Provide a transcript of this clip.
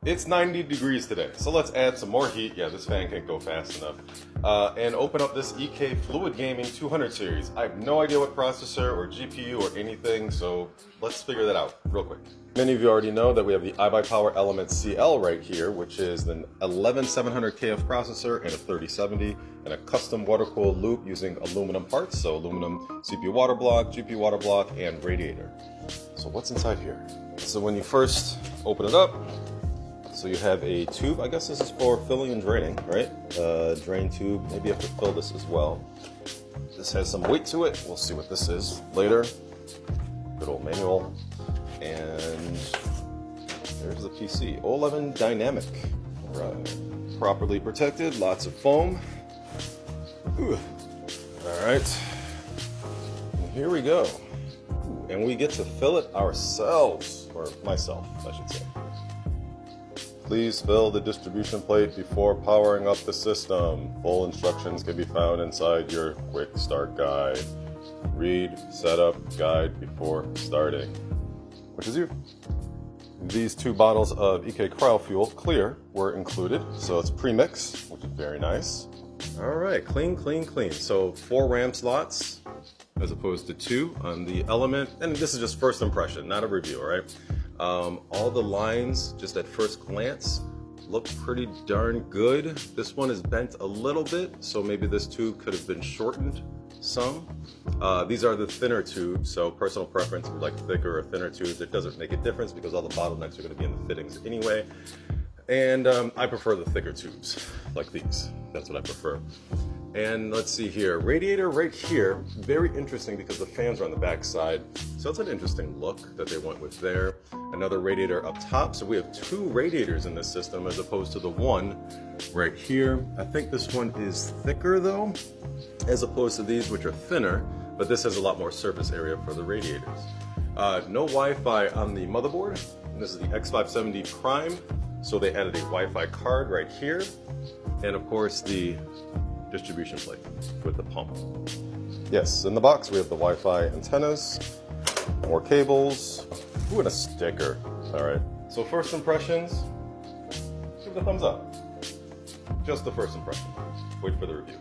It's 90 degrees today, so let's add some more heat. Yeah, this fan can't go fast enough. And open up this EK Fluid Gaming 200 series. I have no idea what processor or GPU or anything, so let's figure that out real quick. Many of you already know that we have the iBuyPower Element CL right here, which is an 11700KF processor and a 3070, and a custom water-cooled loop using aluminum parts, so aluminum CPU water block, GPU water block, and radiator. So what's inside here? So when you first open it up, so you have a tube. I guess this is for filling and draining, right? Drain tube. Maybe you have to fill this as well. This has some weight to it. We'll see what this is later. Good old manual. And there's the PC. O11 Dynamic. All right. Properly protected. Lots of foam. Ooh. All right. And here we go. Ooh, and we get to fill it ourselves, or myself, I should say. Please fill the distribution plate before powering up the system. Full instructions can be found inside your quick start guide. Read setup guide before starting. Which is you. These 2 bottles of EK Cryo Fuel Clear were included, so it's pre-mix, which is very nice. All right, clean, clean, clean. So 4 RAM slots as opposed to 2 on the Element, and this is just first impression, not a review, all right? All the lines, just at first glance, look pretty darn good. This one is bent a little bit, so maybe this tube could have been shortened some. These are the thinner tubes, so personal preference, we like thicker or thinner tubes. It doesn't make a difference because all the bottlenecks are going to be in the fittings anyway. And I prefer the thicker tubes, like these. That's what I prefer. And let's see here, radiator right here, very interesting because the fans are on the back side. So it's an interesting look that they went with there. Another radiator up top. So we have 2 radiators in this system as opposed to the one right here. I think this one is thicker though, as opposed to these which are thinner, but this has a lot more surface area for the radiators. No Wi-Fi on the motherboard. And this is the X570 Prime. So they added a Wi-Fi card right here. And of course the distribution plate with the pump. Yes, in the box we have the Wi-Fi antennas, more cables, ooh, and a sticker. All right, so first impressions, give it a thumbs up. Just the first impression. Wait for the review.